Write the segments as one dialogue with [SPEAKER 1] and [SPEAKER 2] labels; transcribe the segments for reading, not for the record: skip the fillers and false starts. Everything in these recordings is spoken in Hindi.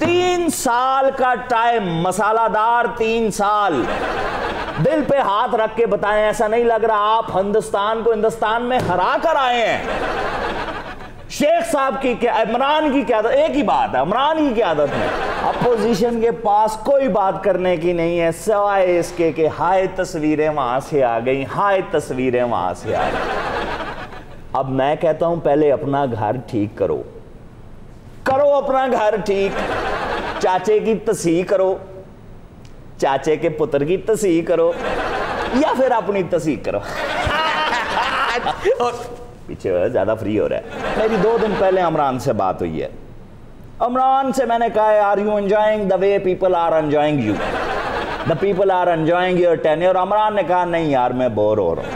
[SPEAKER 1] 3 साल का टाइम, मसालादार 3 साल। दिल पे हाथ रख के बताएं, ऐसा नहीं लग रहा आप हिंदुस्तान को हिंदुस्तान में हरा कर आए हैं। शेख साहब की क्या, इमरान की क्या आदत, एक ही बात है, इमरान की क्या आदत है, अपोजिशन के पास कोई बात करने की नहीं है सिवाय इसके कि हाय तस्वीरें वहां से आ गई, हाय तस्वीरें वहां से आ गई। अब मैं कहता हूं पहले अपना घर ठीक करो, करो अपना घर ठीक। चाचे की तस्हीह करो, चाचे के पुत्र की तस्हीह करो, या फिर अपनी तस्हीह करो। पीछे ज्यादा फ्री हो रहा है। मेरी 2 दिन पहले इमरान से बात हुई है। इमरान से मैंने कहा are you enjoying the way people are enjoying you, the people are enjoying your tenure. Imran ने कहा नहीं यार मैं बोर हो रहा हूं,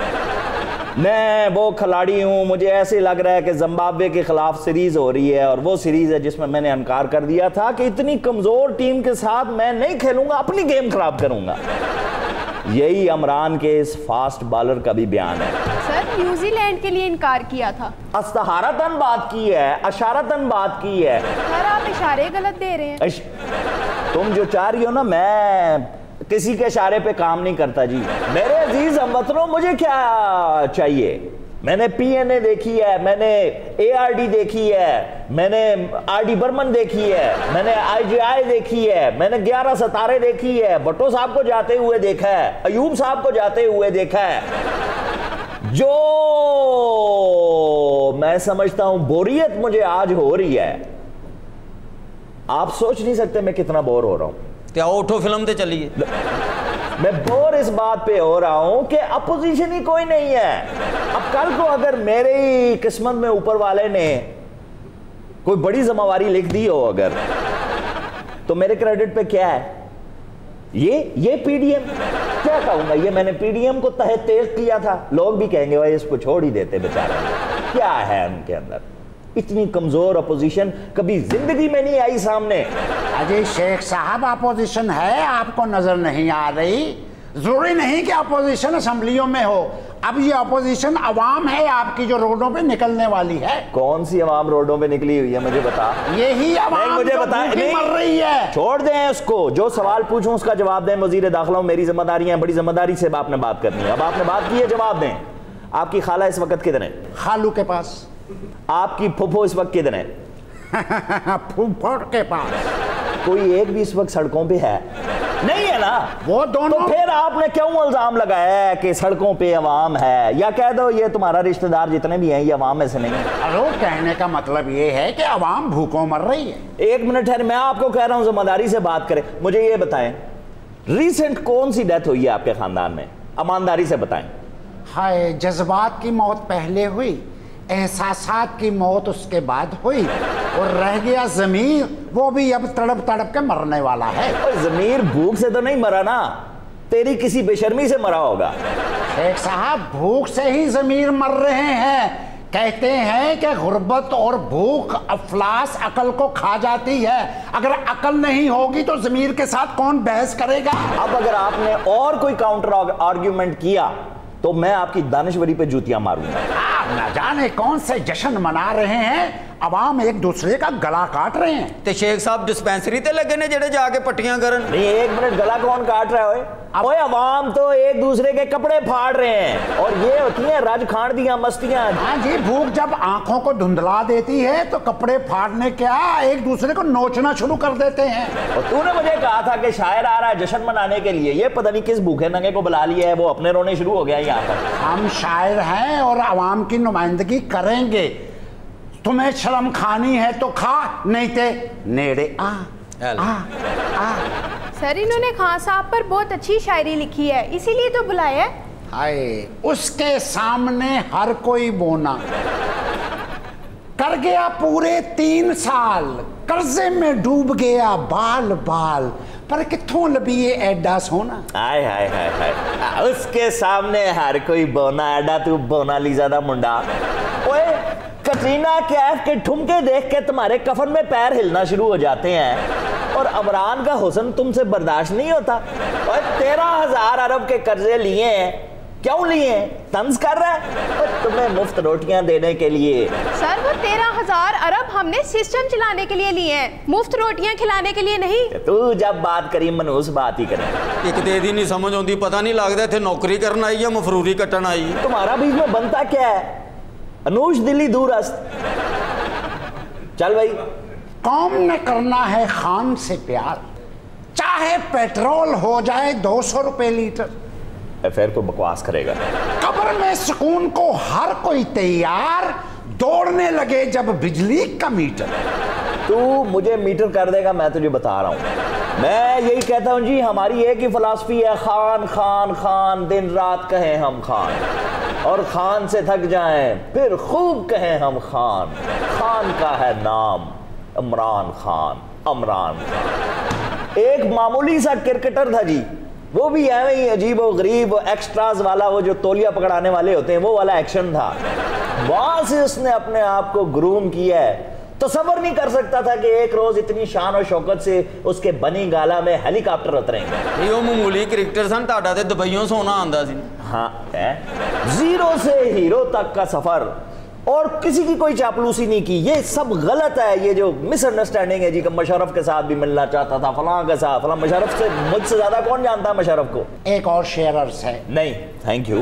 [SPEAKER 1] मैं वो खिलाड़ी हूं, मुझे ऐसे लग रहा है कि जिम्बाब्वे के खिलाफ सीरीज हो रही है और वो सीरीज है जिसमें मैंने इनकार कर दिया था कि इतनी कमजोर टीम के साथ मैं नहीं खेलूंगा, अपनी गेम खराब करूंगा। यही इमरान के इस फास्ट बॉलर का भी बयान है।
[SPEAKER 2] सर न्यूजीलैंड के लिए इनकार किया था,
[SPEAKER 1] अस्तहारतन बात की है, अशारतन बात की है।
[SPEAKER 2] सर आप इशारे गलत दे रहे हैं।
[SPEAKER 1] तुम जो चाह रही हो ना, मैं किसी के इशारे पे काम नहीं करता जी। मेरे अजीज हमवतनों, मुझे क्या चाहिए, मैंने पीएनए देखी है, मैंने एआरडी देखी है, मैंने आरडी बर्मन देखी है, मैंने आईजीआई देखी है, मैंने 11 सितारे देखी है, भट्टो साहब को जाते हुए देखा है, अयूब साहब को जाते हुए देखा है। जो मैं समझता हूं बोरियत मुझे आज हो रही है, आप सोच नहीं सकते मैं कितना बोर हो रहा हूं।
[SPEAKER 3] क्या उठो फिल्म ते चलिए।
[SPEAKER 1] मैं बोर इस बात पे हो रहा हूं कि अपोजिशन ही कोई नहीं है। अब कल को अगर मेरे ही किस्मत में ऊपर वाले ने कोई बड़ी जिम्मेवारी लिख दी हो अगर, तो मेरे क्रेडिट पे क्या है? ये पीडीएम क्या कहूंगा, ये मैंने पीडीएम को तहे तेज किया था। लोग भी कहेंगे भाई इसको छोड़ ही देते बेचारा, क्या है उनके अंदर। इतनी कमजोर अपोजिशन कभी जिंदगी में नहीं आई सामने।
[SPEAKER 4] अजय शेख साहब अपोजिशन है, आपको नजर नहीं आ रही। जरूरी नहीं कि अपोजिशन असेंबलियों में हो, अब ये अपोजिशन अवाम है आपकी जो रोडों पे निकलने वाली है।
[SPEAKER 1] कौन सी अवाम रोडों पे निकली हुई है मुझे बता।
[SPEAKER 4] यही अवाम
[SPEAKER 1] मुझे बता,
[SPEAKER 4] मर रही है।
[SPEAKER 1] छोड़ दें उसको, जो सवाल पूछूं उसका जवाब दें। वजीर दाखिला मेरी जिम्मेदारी है, बड़ी जिम्मेदारी से आपने बात करनी है। अब आपने बात की है, जवाब दें। आपकी खाला इस वक्त किधर है?
[SPEAKER 4] खालू के पास।
[SPEAKER 1] आपकी फुफो इस वक्त किधर है?
[SPEAKER 4] फुफो के पास।
[SPEAKER 1] कोई एक भी इस वक्त सड़कों पे है? नहीं है ना। वो दोनों। तो फिर आपने क्यों इल्जाम लगाया है कि सड़कों पे अवाम है? या कह दो ये तुम्हारा रिश्तेदार जितने भी हैं ये अवाम में से नहीं है।
[SPEAKER 4] अरे कहने का मतलब ये है कि अवाम भूखों मर रही है।
[SPEAKER 1] एक मिनट है, मैं आपको कह रहा हूं जिम्मेदारी से बात करें। मुझे ये बताएं रिसेंट कौन सी डेथ हुई है आपके खानदान में? ईमानदारी से बताएं।
[SPEAKER 4] हाय, जज्बात की मौत पहले हुई, एहसासात की मौत उसके बाद हुई, और रह गया ज़मीर, वो भी अब तड़प तड़प के मरने वाला है।
[SPEAKER 1] ज़मीर भूख से तो नहीं मरा ना, तेरी किसी बेशर्मी से मरा होगा।
[SPEAKER 4] शेख साहब भूख से ही ज़मीर मर रहे हैं। कहते हैं कि गुर्बत और भूख अफलास अकल को खा जाती है। अगर अकल नहीं होगी तो ज़मीर के साथ कौन बहस करेगा?
[SPEAKER 1] अब अगर आपने और कोई काउंटर आर्ग्यूमेंट किया तो मैं आपकी दानिशवरी पे जूतियां मारूंगा।
[SPEAKER 4] न जाने कौन से जश्न मना रहे हैं, अवाम एक दूसरे का गला काट रहे हैं।
[SPEAKER 3] ते शेख साहब डिस्पेंसरी ते लगे ने जेड़े जाके पट्टियां करन।
[SPEAKER 1] नहीं, एक मिनट, गला कौन काट रहा है? ओए अवाम तो एक दूसरे के कपड़े फाड़ रहे हैं, और ये होती हैं राज खान दियां मस्तियां।
[SPEAKER 4] हाँ जी, भूख जब आंखों को धुंधला देती है तो कपड़े फाड़ने क्या, एक दूसरे को नोचना शुरू कर देते हैं।
[SPEAKER 1] और तूने मुझे कहा था कि शायर आ रहा है जश्न मनाने के लिए, ये पता नहीं किस भूखे नंगे को बुला लिया है, वो अपने रोने शुरू हो गया यहाँ पर।
[SPEAKER 4] हम शायर हैं और अवाम की नुमाइंदगी करेंगे। तुम्हें शर्म खानी है तो खा, नहीं ते नेड़े आ।
[SPEAKER 2] सर इन्होंने खान साहब पर बहुत अच्छी शायरी लिखी है, इसीलिए तो बुलाया है।
[SPEAKER 4] हाय, उसके सामने हर कोई बोना, कर गया पूरे 3 साल, कर्जे में डूब गया बाल बाल, पर किथों लबिए एडा सोना।
[SPEAKER 1] हाय हाय हाय हाय, उसके सामने हर कोई बोना, एडा तू बोना लीजा दा मुंडा। ओए कटरीना कैफ के ठुमके देख के तुम्हारे कफन में पैर हिलना शुरू हो जाते हैं, और इमरान का हुस्न तुमसे बर्दाश्त नहीं होता। और 13,000 अरब के कर्जे लिए हैं, क्यों लिए? तंज कर रहा है तुम्हें मुफ्त रोटियां देने के लिए।
[SPEAKER 2] सर वो 13,000 अरब हमने सिस्टम चलाने के लिए लिए हैं, मुफ्त रोटियां खिलाने के लिए नहीं।
[SPEAKER 1] तू जब बात करी मनूस बात ही करे।
[SPEAKER 3] एक दे दी नहीं समझ आती, पता नहीं लगता इतने नौकरी करना आई या मफरूरी कट्टन आई।
[SPEAKER 1] तुम्हारा बीच में बनता क्या है? अनूश दिल्ली दूरस्त। चल भाई।
[SPEAKER 4] कौम ने करना है खान से प्यार, चाहे पेट्रोल हो जाए 200 रुपए लीटर।
[SPEAKER 1] फिर को बकवास करेगा।
[SPEAKER 4] कब्र में सुकून को हर कोई तैयार, दौड़ने लगे जब बिजली का मीटर।
[SPEAKER 1] तू मुझे मीटर कर देगा, मैं तुझे बता रहा हूं। मैं यही कहता हूं जी, हमारी एक ही फिलॉसफी है, खान खान खान, दिन रात कहें हम खान, और खान से थक जाएं फिर खूब कहें हम खान। खान का है नाम इमरान खान, इमरान खान। एक मामूली सा क्रिकेटर था जी, वो भी ऐਵੇਂ ही अजीब और गरीब एक्स्ट्राज वाला, वो जो तौलिया पकड़ाने वाले होते हैं, वो वाला एक्शन था। वहां से उसने अपने आप को ग्रूम किया है। तसव्वुर नहीं कर सकता था कि एक रोज इतनी शान और शौकत से उसके बनी गाला में हेलीकॉप्टर उतरेंगे।
[SPEAKER 3] ये मामूली क्रिकेटर सन, ताड़ा ते दुबईयों सोना आंदा सी।
[SPEAKER 1] हाँ, जीरो से हीरो तक का सफर, और किसी की कोई चापलूसी नहीं की। ये सब गलत है। ये जो मिसअंडरस्टैंडिंग है जी कि मुशर्रफ के साथ भी मिलना चाहता था, फलां के साथ, फलां। मुशर्रफ से मुझसे ज्यादा कौन जानता है मुशर्रफ को?
[SPEAKER 4] एक और शेयरर्स है।
[SPEAKER 1] नहीं थैंक यू,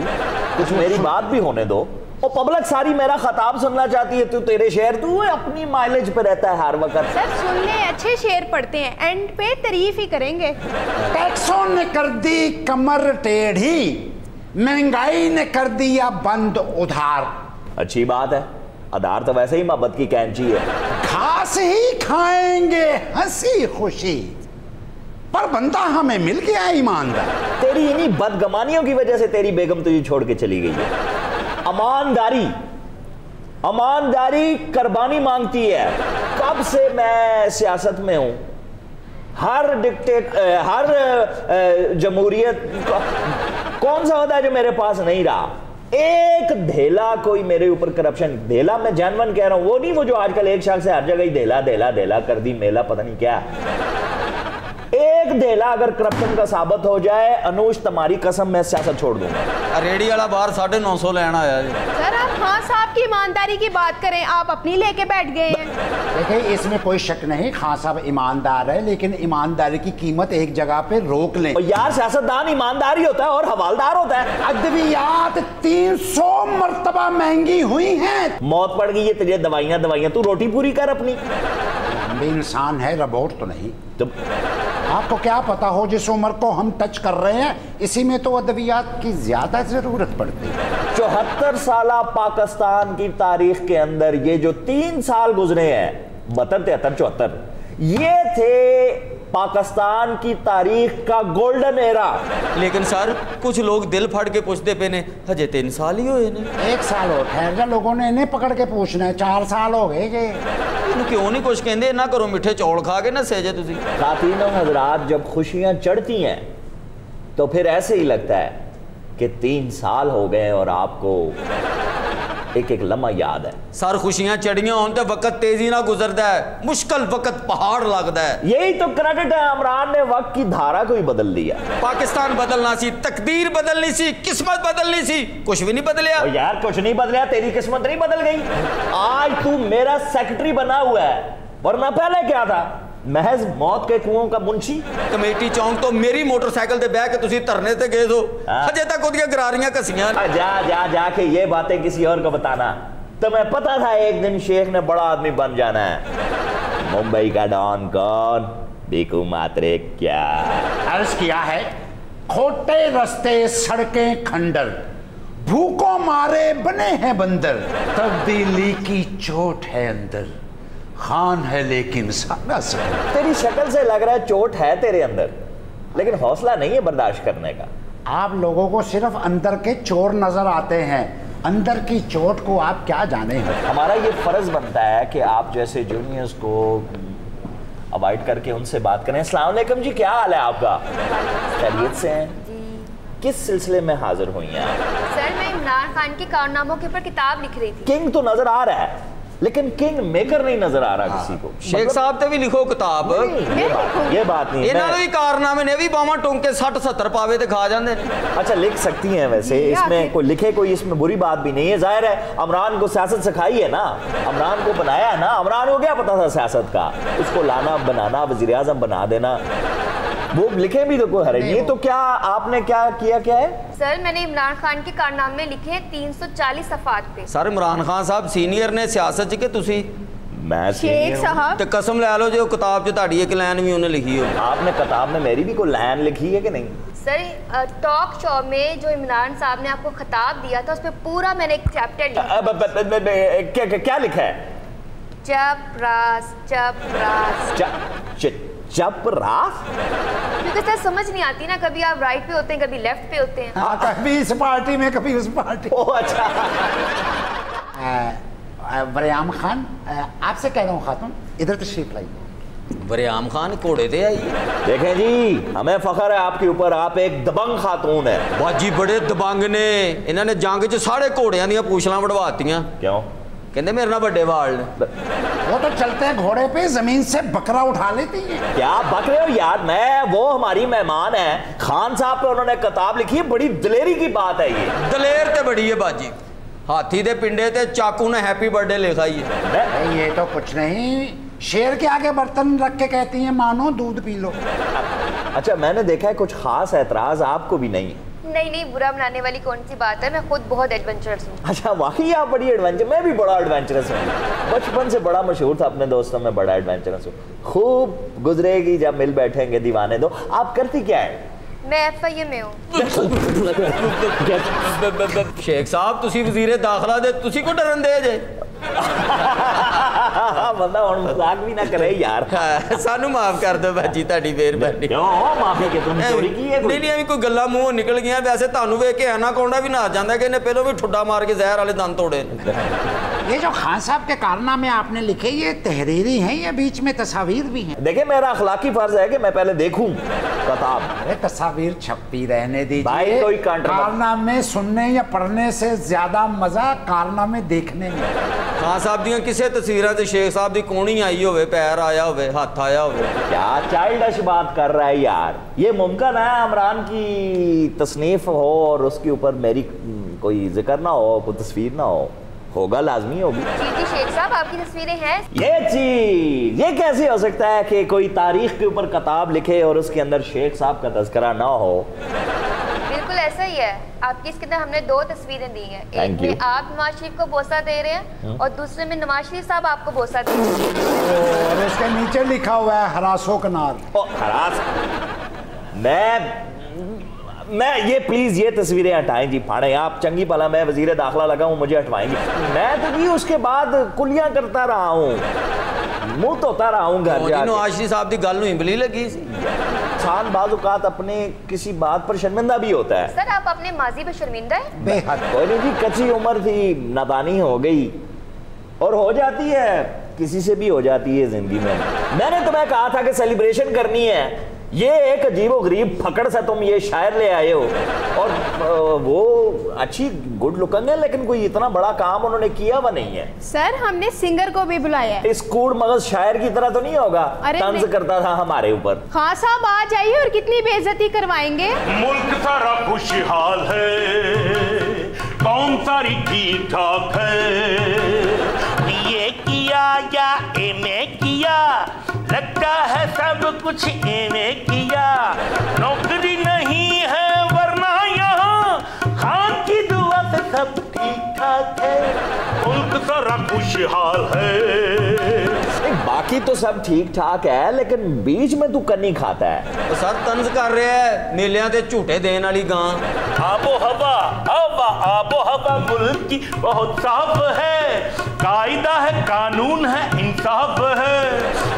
[SPEAKER 1] कुछ मेरी बात भी होने दो। और पब्लिक सारी मेरा खताब सुनना चाहती है। तू तेरे शेर, तू अपनी माइलेज पे रहता है हर वक्त।
[SPEAKER 2] सर सुन ले, अच्छे शेर पढ़ते हैं, एंड पे तारीफ ही करेंगे।
[SPEAKER 4] टैक्सों ने कर दी कमर टेढ़ी, महंगाई ने कर दिया बंद उधार।
[SPEAKER 1] अच्छी बात है, आधार तो वैसे ही मोहब्बत की कैंची है।
[SPEAKER 4] घास ही खाएंगे हंसी खुशी, पर बंदा हमें मिल गया ईमानदार।
[SPEAKER 1] तेरी इन्हीं बदगमानियों की वजह से तेरी बेगम तुझे छोड़ के चली गई है। ईमानदारी, ईमानदारी कुर्बानी मांगती है। कब से मैं सियासत में हूं, हर जमहूरियत कौन सा होता है जो मेरे पास नहीं रहा? एक धेला कोई मेरे ऊपर करप्शन, धेला मैं जानवन कह रहा हूं, वो नहीं वो जो आजकल एक शख्स से हर जगह ही धेला धेला धेला कर दी मेला, पता नहीं क्या। एक धेला अगर करप्शन का साबित हो जाए, अनुज तुम्हारी कसम मैं सियासत छोड़ दूंगा।
[SPEAKER 3] रेडी वाला बाहर 950 लेना आया जी।
[SPEAKER 2] सर आप खान साहब की ईमानदारी की बात करें, आप अपनी लेके बैठ गए हैं।
[SPEAKER 4] देखिए इसमें कोई शक नहीं, खान साहब ईमानदार है, लेकिन ईमानदारी की कीमत एक जगह पे रोक लें।
[SPEAKER 1] और यार सियासतदान ईमानदारी होता है और हवालदार होता है।
[SPEAKER 4] अद्वियात 300 मर्तबा महंगी हुई हैं।
[SPEAKER 1] मौत पड़ गई है तुझे, दवाइयां, तू रोटी पूरी कर अपनी।
[SPEAKER 4] हम भी इंसान है, रोबोट तो नहीं।
[SPEAKER 1] तो
[SPEAKER 4] आपको क्या पता हो जिस उम्र को हम टच कर रहे हैं, इसी में तो अद्वियात की ज्यादा जरूरत पड़ती है।
[SPEAKER 1] 74 साला पाकिस्तान की तारीख के अंदर ये जो 3 साल गुजरे हैं, 72, 73, 74, ये थे पाकिस्तान की तारीख का गोल्डन एरा।
[SPEAKER 3] लेकिन सर कुछ लोग दिल फाड़ के पूछते पे ने, हजे 3 साल ही हुए ने।
[SPEAKER 4] 1 साल हो ठहर जा, लोगों ने इन्हें पकड़ के पूछना है, 4 साल हो गए कि
[SPEAKER 3] क्यों नहीं कुछ कहते ना करो, मिठे चौल खा के ना सेजे तुसी।
[SPEAKER 1] खातिनों हजरात, जब खुशियां चढ़ती हैं तो फिर ऐसे ही लगता है कि 3 साल हो गए और आपको एक एक लम्हा याद है।
[SPEAKER 3] सर खुशियां चढ़ियां हों तो वक्त तेजी ना गुजरता है, मुश्किल वक्त पहाड़ लगता है।
[SPEAKER 1] यही तो क्रेडिट है, इमरान ने वक्त की धारा को ही बदल दिया।
[SPEAKER 3] पाकिस्तान बदलना सी, तकदीर बदलनी सी, किस्मत बदलनी सी, कुछ भी नहीं बदलिया।
[SPEAKER 1] और यार कुछ नहीं बदलिया, तेरी किस्मत नहीं बदल गई। आज तू मेरा सेक्रेटरी बना हुआ है, वरना पहले क्या था? महज मौत के कुओं का मुंशी।
[SPEAKER 3] कमेटी चौंक तो मेरी मोटरसाइकिल ते बह के तुसी धरने ते गए हो, हजे तक ओदियां गरारियां कसियां।
[SPEAKER 1] जा के ये बातें किसी और को बताना। तुम्हें पता था एक दिन शेख ने बड़ा आदमी बन जाना है। मुंबई का डॉन कौन? बीकू मात्रे क्या?
[SPEAKER 4] अर्ज किया है, खोटे रास्ते सड़कें खंडर, भूखों मारे बने हैं बंदर, तब्दीली की चोट है अंदर, खान है लेकिन सारा सफर।
[SPEAKER 1] तेरी शक्ल से लग रहा है चोट है तेरे अंदर, लेकिन हौसला नहीं है बर्दाश्त करने का।
[SPEAKER 4] आप लोगों को सिर्फ अंदर के चोर नजर आते हैं, अंदर की चोट को आप क्या जाने हैं।
[SPEAKER 1] हमारा ये फर्ज बनता है कि आप जैसे जूनियर्स को अवॉइड करके उनसे बात करें। अस्सलाम वालेकुम जी, क्या हाल है आपका? खैरियत से हैं? किस सिलसिले में हाजिर हुई हैं आप?
[SPEAKER 5] सर मैं इमरान खान के कारनामों के ऊपर किताब लिख रही थी।
[SPEAKER 1] किंग तो नजर आ रहा है, लेकिन किंग मेकर नहीं नजर आ रहा किसी को।
[SPEAKER 3] शेख साहब ते भी लिखो किताब,
[SPEAKER 1] ये बात नहीं,
[SPEAKER 3] इन्होंने भी कारनामे ने भी बावा टोंके 60-70 पावे ते खा जाते हैं।
[SPEAKER 1] अच्छा लिख सकती हैं वैसे, इसमें कोई लिखे, कोई इसमें बुरी बात भी नहीं है। जाहिर है अमरान को सियासत सिखाई है ना, अमरान को बनाया है ना, अमरान को क्या पता था सियासत का, उसको लाना बनाना वजीर आज़म बना देना, वो लिखे भी तो कोई हर्ज नहीं। तो क्या आपने क्या किया, क्या है?
[SPEAKER 2] सर मैंने इमरान खान के कारनामे लिखे हैं 340 सफ़ात पे।
[SPEAKER 3] सर इमरान खान साहब सीनियर ने सियासत च के तुसी?
[SPEAKER 1] मैं
[SPEAKER 2] शेख साहब
[SPEAKER 3] ते कसम ले लो जो किताब च ताड़ी एक लाइन भी उन्हें लिखी हो।
[SPEAKER 1] आपने किताब में मेरी भी कोई लाइन लिखी है कि नहीं?
[SPEAKER 2] सर टॉक शो में जो इमरान साहब ने आपको खिताब दिया था उसमें पूरा मैंने एक चैप्टर लिखा।
[SPEAKER 1] क्या लिखा है?
[SPEAKER 2] चपरास चपरास
[SPEAKER 1] चपरास।
[SPEAKER 2] क्योंकि सर समझ नहीं आती ना, कभी आप राइट पे होते हैं कभी लेफ्ट पे होते हैं।
[SPEAKER 4] हाँ, कभी इस पार्टी में कभी उस पार्टी।
[SPEAKER 1] ओह अच्छा।
[SPEAKER 4] वरियाम खान आपसे कह रहा हूँ खातून, इधर तशरीफ लाइए।
[SPEAKER 3] वरियाम खान घोड़े दे आई।
[SPEAKER 1] देखें जी, हमें फख्र है आपके ऊपर, आप एक दबंग खातून है।
[SPEAKER 3] बाजी बड़े दबंग ने, इन्होंने जंग च सारे घोड़ियां दी पूछलां बढ़वातियां।
[SPEAKER 1] क्यों?
[SPEAKER 3] कहते मेरे ना बड़े वाल ने।
[SPEAKER 4] वो तो चलते हैं घोड़े पे, जमीन से बकरा उठा लेती है।
[SPEAKER 1] क्या बक रहे हो यार? मैं, वो हमारी मेहमान है, खान साहब पे उन्होंने किताब लिखी है, बड़ी दलेरी की बात है ये।
[SPEAKER 3] दलेर ते बड़ी है बाजी, हाथी दे पिंडे ते चाकू ने हैप्पी बर्थडे लिखा ही है।
[SPEAKER 4] ये तो कुछ नहीं, शेर के आगे बर्तन रख के कहती हैं मानो दूध पी लो।
[SPEAKER 1] अच्छा मैंने देखा है कुछ खास एतराज आपको भी नहीं?
[SPEAKER 2] नहीं नहीं, बुरा बनाने वाली कौन सी बात है, मैं खुद बहुत एडवेंचरस हूँ।
[SPEAKER 1] अच्छा वाकई आप बड़ी एडवेंचर, मैं भी बड़ा एडवेंचरस हूँ, बचपन से बड़ा मशहूर था अपने दोस्तों में, बड़ा एडवेंचरस हूँ। खूब गुजरेगी जब मिल बैठेंगे दीवाने दो। आप करती क्या है?
[SPEAKER 2] मैं FIA में हूँ।
[SPEAKER 3] शेख साहब तुसी वजीरे दाखिला दे, तुसी को डरन दे जे?
[SPEAKER 1] बंदा और मजाक भी ना करे यार।
[SPEAKER 3] सानू माफ कर दो बाजी, ताड़ी मेहरबानी।
[SPEAKER 1] क्यों माफी के तुमने चोरी की है?
[SPEAKER 3] नहीं नहीं, कोई गल्ला मुंह निकल गया। वैसे तानू वेख के एनाकोंडा भी ना जांदा कि इन्हें पहलों भी ठुड्डा मार के जहर वाले दंद तोड़े।
[SPEAKER 4] ये जो खान साहब के कारनामे आपने लिखे, ये तहरीरी हैं या बीच में तस्वीर भी हैं?
[SPEAKER 1] देखिए मेरा अखलाकी फर्ज है कि मैं पहले देखूं किताब।
[SPEAKER 4] अरे तस्वीर छपी रहने दीजिए
[SPEAKER 1] भाई, कोई
[SPEAKER 4] कारनामे सुनने या पढ़ने से ज्यादा मजा कारनामे देखने में।
[SPEAKER 3] खान साहब दी किसी तस्वीर से शेख साहब की कोणी आई होवे, पैर आया होवे, हाथ आया होवे।
[SPEAKER 1] क्या चाइल्डिश बात कर रहा है यार? ये मुमकिन है इमरान की तसनीफ हो और उसके ऊपर मेरी कोई जिक्र ना हो, कोई तस्वीर ना हो? होगा, लाजमी होगी।
[SPEAKER 2] जी जी शेख साहब आपकी तस्वीरें हैं।
[SPEAKER 1] ये चीज, ये कैसे हो सकता है कि कोई तारीख के ऊपर किताब लिखे और उसके अंदर शेख साहब का तज़किरा ना हो?
[SPEAKER 2] बिल्कुल ऐसा ही है। आपकी इसके अंदर हमने 2 तस्वीरें दी हैं, एक में आप नवाज शरीफ को बोसा दे रहे हैं और दूसरे में नवाज शरीफ साहब आपको बोसा दे रहे हैं।
[SPEAKER 4] और इसके नीचे लिखा हुआ है हरासो कनाल।
[SPEAKER 1] हरास? मैं ये प्लीज ये तस्वीरें हटाएं जी, फाड़े आप चंगी भला, मैं वजीर दाखिला लगा हूं, मुझे हटवाएंगे? मैं तो जी उसके बाद कुलियां करता रहा हूं, मुंह धोता रहा हूं घर जाके।
[SPEAKER 3] नवाज शरीफ साहब की गल नूं इमली लगी सी।
[SPEAKER 1] इंसान बाज़-औक़ात अपने किसी बात पर शर्मिंदा भी होता है।
[SPEAKER 2] सर आप अपने माजी पे शर्मिंदा है?
[SPEAKER 4] बेहद।
[SPEAKER 1] कोई नहीं जी, कच्ची उम्र थी, नादानी हो गई और हो जाती है, किसी से भी हो जाती है जिंदगी में। मैंने तुम्हें कहा था कि सेलिब्रेशन करनी है, ये एक अजीबो-गरीब फकड़ से तुम ये शायर ले आए हो। और वो अच्छी गुड लुकिंग है, लेकिन कोई इतना बड़ा काम उन्होंने किया हुआ नहीं है।
[SPEAKER 2] सर हमने सिंगर को भी बुलाया है।
[SPEAKER 1] इस कूड़ मगज शायर की तरह तो नहीं होगा, तंज करता था हमारे ऊपर।
[SPEAKER 2] हाँ साहब आ जाइए और कितनी बेइज्जती करवाएंगे।
[SPEAKER 5] मुल्क सारा खुशहाल है, कौन सारी ठीक ठाक है, ये किया या एमे किया, लगता है सब कुछ एमे किया, नौकरी नहीं है वरना यहाँ खान की दुआ से सब ठीक ठाक है, मुल्क सारा खुशहाल है।
[SPEAKER 1] बाकी तो सब ठीक ठाक है, लेकिन बीच में तू कन्नी खाता है।
[SPEAKER 3] तो सर तंज कर रहे हैं, मेलियां ते झूठे देने वाली गां।
[SPEAKER 5] आबो हवा मुल्क की बहुत साफ है, कायदा है, कानून है, इंसाफ है,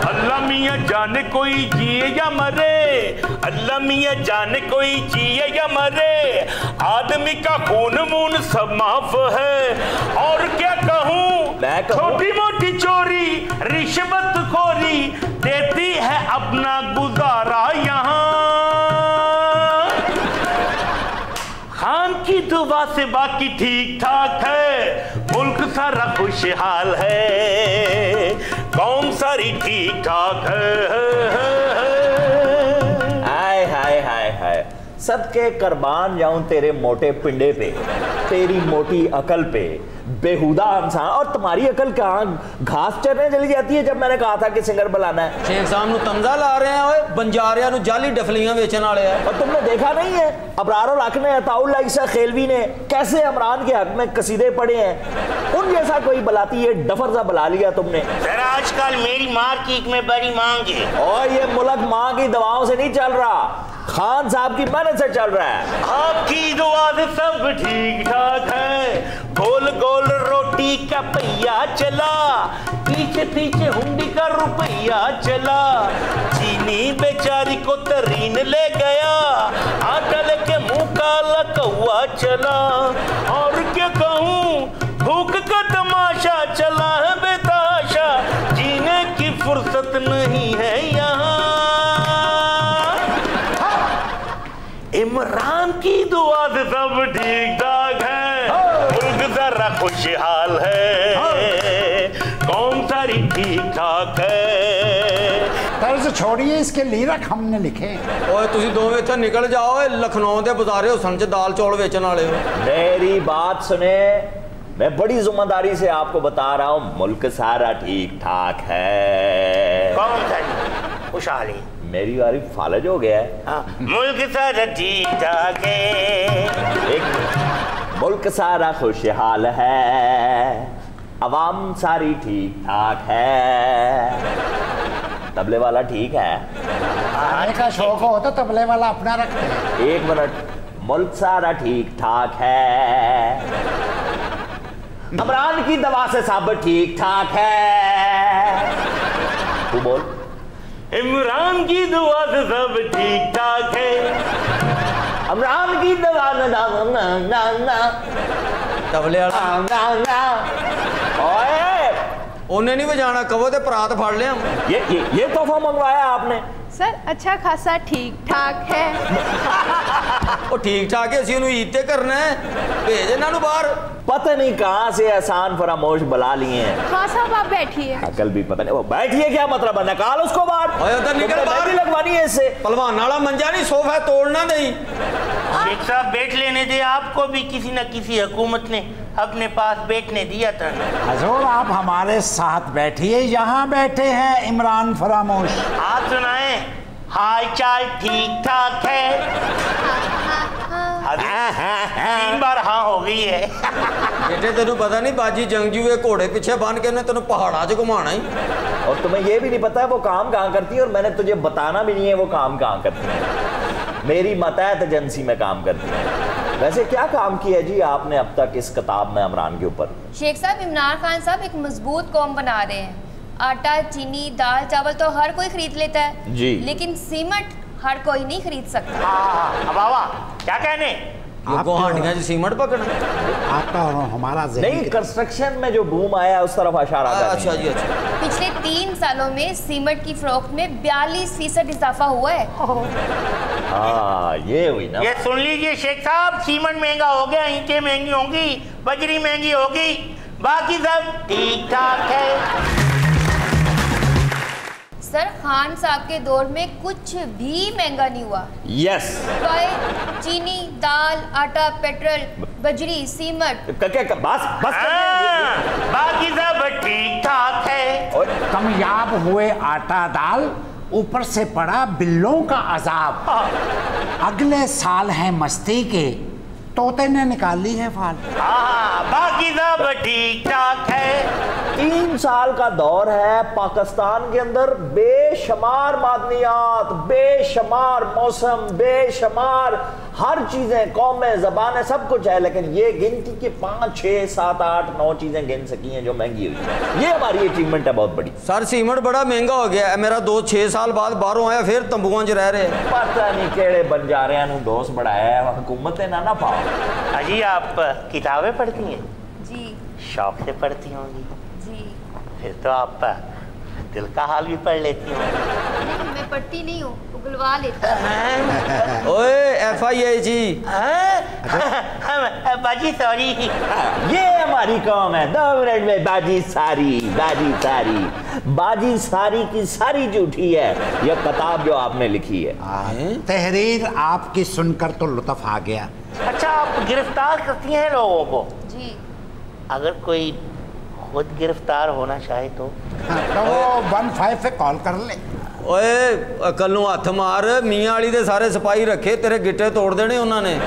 [SPEAKER 5] अल्लाह मियाँ जाने कोई जिए या मरे, अल्लाह मियाँ जाने कोई जिए या मरे, आदमी का खून वून सब माफ है। और क्या कहूँ, छोटी मोटी चोरी रिश्वत खोरी देती है अपना गुजारा यहाँ, खान आपकी दुआ से बाकी ठीक ठाक है, मुल्क सारा खुशहाल है, कौम सारी ठीक ठाक है।
[SPEAKER 1] हाय हाय हाय हाय, सदके कुर्बान जाऊं तेरे मोटे पिंडे पे, तेरी मोटी अकल पे, बेहुदा इंसान। और तुम्हारी अकल कहाँ घास चरने चली जाती है जब मैंने कहा था कि सिंगर बुलाना है।
[SPEAKER 3] शेख साहब नु तमजा ला रहे हैं, ओए बंजारिया नु जाली डफलियां बेचने वाले हैं।
[SPEAKER 1] और तुमने देखा नहीं है अबरारुल हक ने, अताउल ईसा खेलवी ने कैसे इमरान के हक में कसीदे पढ़े हैं। उन जैसा कोई बलाती है डफर सा बुला लिया तुमने।
[SPEAKER 5] सर आजकल मेरी मार्केट में बड़ी मांग है
[SPEAKER 1] और ये मुल्क माँ की दवाओं से नहीं चल रहा, खान साहब की मेहनत से चल रहा है।
[SPEAKER 5] आपकी दुआ से सब ठीक ठाक है, गोल गोल रोटी का पहिया चला, पीछे पीछे हुंडी का रुपया चला, चीनी बेचारी को तरीन ले गया, आटा लेके मुंह काला कौआ चला। और क्या कहूँ, भूख का तमाशा चला है बेताशा, जीने की फुर्सत नहीं है यहाँ। इमरान की दुआ से सब ठीक ठाक है, मुल्क जरा खुशहाल है, कौम सारी ठीक ठाक है।
[SPEAKER 4] तर्ज छोड़िए, इसके लीरक हमने लिखे।
[SPEAKER 3] ओए तुसी दोवें इत्थे निकल जाओ, लखनऊ दे बाजारे हुसन च दाल चौल बेचने वाले हो।
[SPEAKER 1] मेरी बात सुने, मैं बड़ी जिम्मेदारी से आपको बता रहा हूँ, मुल्क सारा ठीक ठाक है।
[SPEAKER 5] कौन सारी खुशहाली?
[SPEAKER 1] मेरी बारी फालज हो गया है।
[SPEAKER 5] हाँ, मुल्क सारा ठीक ठाक है,
[SPEAKER 1] एक मुल्क सारा खुशहाल है, अवाम सारी ठीक ठाक है। तबले वाला ठीक है?
[SPEAKER 4] गाने का शौक हो तो तबले वाला अपना रखते हैं।
[SPEAKER 1] एक मिनट, मुल्क सारा ठीक ठाक है, इमरान की दवा से सब ठीक ठाक है। तू बोल।
[SPEAKER 5] इमरान की दुआ से सब ठीक ठाक है,
[SPEAKER 1] इमरान की दवा
[SPEAKER 3] तबले वाला
[SPEAKER 1] ओए,
[SPEAKER 3] उन्हें नहीं बजाना, कहो ते परात फाड़ लिया।
[SPEAKER 1] ये तोहफा मंगवाया आपने?
[SPEAKER 6] सर अच्छा खासा ठीक ठाक है।
[SPEAKER 3] ਉਹ ठीक ठाक है, ਅਸੀਂ ਉਹਨੂੰ ईद ते करना है, भेज ਇਹਨਾਂ ਨੂੰ बाहर।
[SPEAKER 1] पता नहीं कहां से एहसान फरामोश बुला लिए हैं।
[SPEAKER 6] हाँ साहब आप बैठिए।
[SPEAKER 1] अकल भी पता नहीं, वो बैठिए क्या मतलब है, निकाल उसको बाहर।
[SPEAKER 3] ओए उधर निकल बाहर।
[SPEAKER 1] लगवानी है इससे।
[SPEAKER 3] पहलवान वाला मंजा नहीं, सोफा तोड़ना नहीं।
[SPEAKER 5] शेख साहब बैठ लेने दे, आपको भी किसी न किसी हुकूमत ने अपने पास बैठने दिया था ना।
[SPEAKER 4] हजूर आप हमारे साथ बैठिए, यहाँ बैठे हैं इमरान फरामोश।
[SPEAKER 5] आप सुनाए, हाल चाल ठीक ठाक है। 3 बार हाँ हो गई है।
[SPEAKER 3] बेटे तेनू पता नहीं, बाजी जंगजू के घोड़े पीछे बांध के तेन पहाड़ा च घुमाना ही।
[SPEAKER 1] और तुम्हें ये भी नहीं पता है वो काम कहाँ करती है, और मैंने तुझे बताना भी नहीं है वो काम कहाँ करती है। मेरी मतहत एजेंसी में काम करती है। वैसे क्या काम किया जी आपने अब तक इस किताब में इमरान के ऊपर?
[SPEAKER 2] शेख साहब, इमरान खान साहब एक मजबूत कौम बना रहे हैं। आटा, चीनी, दाल, चावल तो हर कोई खरीद लेता है जी, लेकिन सीमेंट हर कोई नहीं खरीद सकता।
[SPEAKER 5] वाह, क्या कहने,
[SPEAKER 3] गुहांडियां च सीमेंट पकड़ना।
[SPEAKER 4] आपका और हमारा
[SPEAKER 1] नहीं, कंस्ट्रक्शन में जो बूम आया उस तरफ इशारा कर।
[SPEAKER 3] अच्छा जी, अच्छा।
[SPEAKER 2] पिछले 3 सालों में सीमेंट की फरोख्त में 42% इजाफा हुआ है।
[SPEAKER 1] हाँ ये हुई ना।
[SPEAKER 5] ये सुन लीजिए शेख साहब, सीमेंट महंगा हो गया, ईंटें महंगी होंगी, बजरी महंगी होगी, बाकी सब ठीक ठाक है।
[SPEAKER 2] सर खान साहब के दौर में कुछ भी महंगा नहीं हुआ।
[SPEAKER 1] यस।
[SPEAKER 2] चीनी, दाल, आटा, पेट्रोल, बजरी, सीमेंट,
[SPEAKER 1] बस
[SPEAKER 5] बाकी सब ठीक ठाक है।
[SPEAKER 4] कामयाब हुए आटा दाल, ऊपर से पड़ा बिल्लों का अजाब। अगले साल है मस्ती के, तोते ने निकाली है फाल।
[SPEAKER 5] बाकी सब ठीक ठाक है।
[SPEAKER 1] 3 साल का दौर है पाकिस्तान के अंदर, बेशुमार मादनियात, बेशुमार मौसम, बेशुमार हर चीजें, कौमें, जबानें, सब कुछ है, लेकिन ये गिनती के 5, 6, 7, 8, 9 चीजें गिन सकी हैं जो महंगी हुई है। ये हमारी अचीवमेंट है बहुत बड़ी।
[SPEAKER 3] सर सीमेंट बड़ा महंगा हो गया है, मेरा 2-6 साल बाद बाहरों आया, फिर तंबुआं च रह रहे।
[SPEAKER 1] पता नहीं केड़े बंजारियां नूं दोस्त बढ़ाया है, हुकूमतें ना पाओ।
[SPEAKER 5] अजी आप किताबें पढ़ती हैं?
[SPEAKER 2] जी।
[SPEAKER 5] शौक से पढ़ती होंगी
[SPEAKER 2] जी।
[SPEAKER 5] फिर तो आप दिल का हाल भी पढ़ लेती हूँ।
[SPEAKER 2] नहीं, मैं पढ़ती नहीं हूँ, उगलवा लेती हूँ।
[SPEAKER 3] ओए FIA जी।
[SPEAKER 5] बाजी सॉरी।
[SPEAKER 1] ये हमारी कौम है। 2 मिनट में बाजी सारी, बाजी सारी, बाजी सारी की सारी झूठी है। यह किताब जो आपने लिखी है।
[SPEAKER 4] तहरीर आपकी सुनकर तो लुत्फ आ गया।
[SPEAKER 5] अच्छा, आप गिरफ्तार करती हैं लोगों को?
[SPEAKER 2] जी।
[SPEAKER 5] अगर कोई खुद गिरफ्तार होना चाहे तो?
[SPEAKER 4] तो वो 15 पे कॉल कर ले।
[SPEAKER 3] ओए कल हथ मार, मियाँ वाली दे सारे सिपाही रखे, तेरे गिट्टे तोड़ देने उन्होंने।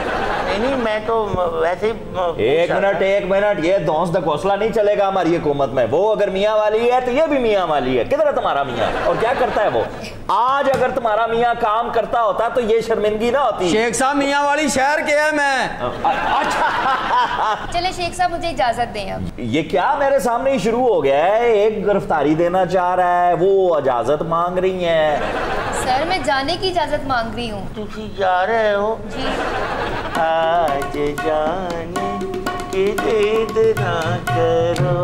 [SPEAKER 5] नहीं, मैं तो वैसे ही।
[SPEAKER 1] एक मिनट, ये दोस्त दकोसला नहीं चलेगा हमारी हुकूमत में। वो अगर मियाँ वाली है तो ये भी मियाँ वाली है। किधर है तुम्हारा मियाँ और क्या करता है वो? आज अगर तुम्हारा मियाँ काम करता होता तो ये शर्मिंदगी ना होती।
[SPEAKER 3] शेख साहब मियाँ वाली शहर के है मैं।
[SPEAKER 1] अच्छा
[SPEAKER 2] चले शेख साहब, मुझे इजाजत दें अब।
[SPEAKER 1] ये क्या मेरे सामने ही शुरू हो गया है? एक गिरफ्तारी देना चाह रहा है, वो इजाजत मांग रही है।
[SPEAKER 2] सर, मैं जाने की इजाजत मांग रही हूँ।
[SPEAKER 5] तुम जा रहे हो?
[SPEAKER 2] जी।
[SPEAKER 5] आज जाने के जिद ना करो,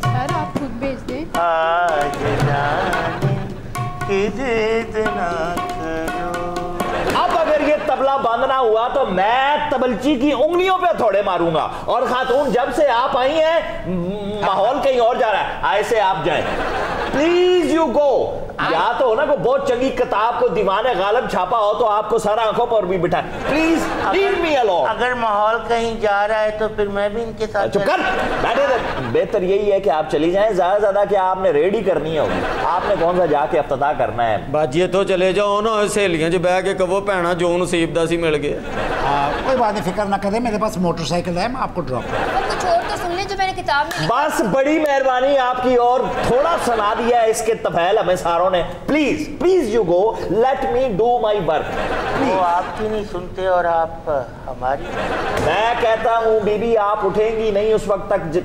[SPEAKER 6] सर आप खुद भेज दें।
[SPEAKER 5] आज जाने के जिद ना करो।
[SPEAKER 1] अब अगर ये तबला बंद ना हुआ तो मैं तबलची की उंगलियों पे थोड़े मारूंगा। और खातून, जब से आप आई हैं माहौल कहीं और जा रहा है। ऐसे आप जाएं, प्लीज यू गो। या तो हो ना को बहुत चंगी किताब को दीवाने गालिब छापा हो तो आपको सारा आंखों पर भी बिठा। Please leave me alone.
[SPEAKER 5] अगर माहौल कहीं जा रहा है तो फिर मैं भी इनके साथ।
[SPEAKER 1] चुप कर, बैठे रह। बेहतर यही है कि आप चली जाएं। ज्यादा क्या आपने रेडी करनी होगी? आपने कौन सा जाके इफ्तिताह करना है?
[SPEAKER 3] बाजिए तो चले जाओ ना, सहेलियां च बह के कहो भैना जो नसीब दा सी मिल गया।
[SPEAKER 4] कोई बात नहीं, फिक्र ना करें, मेरे पास मोटरसाइकिल है, मैं आपको ड्रॉप करूंगा।
[SPEAKER 2] कुछ और तो सुन ले जो मैंने किताब में लिखा।
[SPEAKER 1] बस बड़ी मेहरबानी आपकी, और थोड़ा सुना दिया है इसके तफैल हमें सारों ने। Please you go, let me do my work.
[SPEAKER 5] वो आपकी नहीं सुनते और आप हमारी।
[SPEAKER 1] मैं कहता हूँ बीबी, आप उठेंगी नहीं उस वक्त तक।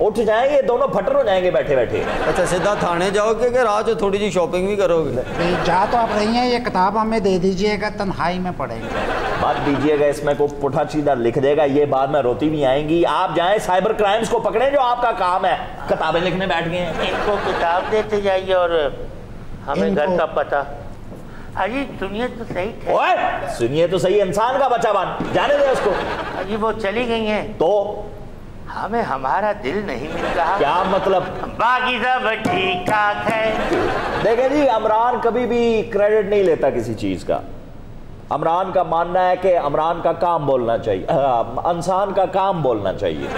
[SPEAKER 1] उठ जाएंगे, दोनों फटर हो जाएंगे बैठे बैठे।
[SPEAKER 3] अच्छा, सीधा थाने जाओगे कि रात में थोड़ी सी शॉपिंग भी करोगे?
[SPEAKER 4] जा तो आप रही हैं, ये किताब हमें दे दीजिएगा, तन्हाई में पढ़ेंगे।
[SPEAKER 1] मत दीजिएगा, इसमें को पुठा सीधा लिख देगा, ये बाद में रोती भी आएंगी। आप जाएं साइबर क्राइम्स को पकड़े, जो आपका काम है। किताबें लिखने बैठ गए हैं।
[SPEAKER 5] इनको किताब देते जाइए और हमें घर का पता। अजी सुनिए तो सही थे।
[SPEAKER 1] ओए सुनिए तो सही, इंसान का बच्चा बन जाने दे उसको।
[SPEAKER 5] अजी वो चली गई हैं
[SPEAKER 1] तो
[SPEAKER 5] हमें हमारा दिल नहीं मिल रहा।
[SPEAKER 1] क्या मतलब?
[SPEAKER 5] बाकी सब ठीक ठाक है।
[SPEAKER 1] देखें जी, इमरान कभी भी क्रेडिट नहीं लेता किसी चीज का। इमरान का मानना है कि इमरान का काम बोलना चाहिए, इंसान का काम बोलना चाहिए।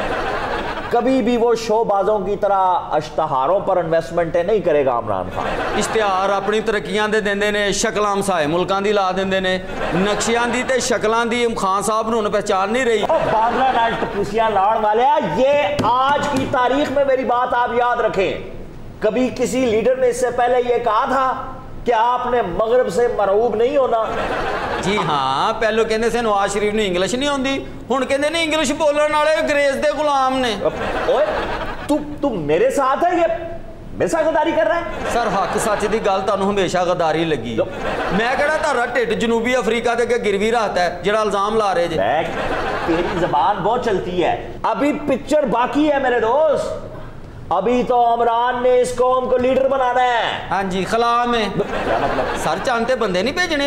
[SPEAKER 1] कभी भी वो शोबाजों की तरह इश्तहारों पर इन्वेस्टमेंट नहीं करेगा इमरान खान।
[SPEAKER 3] इश्तिहार अपनी तरक्कियां दे देंदे ने, शक्लां मसाए मुल्कां दी ला देंदे ने, नक्शियां दी ते शक्लां दी खान साहब नूं पहचान नहीं रही।
[SPEAKER 1] बांद्रा नाइट टपूसियां लाड़ वाले, ये आज की तारीख में मेरी बात आप याद रखें। कभी किसी लीडर ने इससे पहले ये कहा था कि आपने मगरब से मरऊब नहीं होना।
[SPEAKER 3] जी हाँ, पहले कहते से नवाज शरीफ ने इंग्लिश नहीं आती, हुण कहते ने इंग्लिश बोलने वाले अंग्रेज दे गुलाम ने।
[SPEAKER 1] ओए तू मेरे साथ है, ये मेरे साथ गद्दारी कर रहा है?
[SPEAKER 3] सर हक सच की गल तुहानू हमेशा गद्दारी लगी। मैं कहड़ा तारा ढिड जनूबी अफ्रीका के गिरवी रहता है जिहड़ा इल्जाम ला रहे जे।
[SPEAKER 1] तेरी जबान बहुत चलती है, अभी पिक्चर बाकी है मेरे दोस्त। अभी तो इमरान ने इस कौम को लीडर बनाना है।
[SPEAKER 3] हाँ जी, खिला में
[SPEAKER 1] क्या मतलब?
[SPEAKER 3] सर चांते बंदे नहीं भेजने।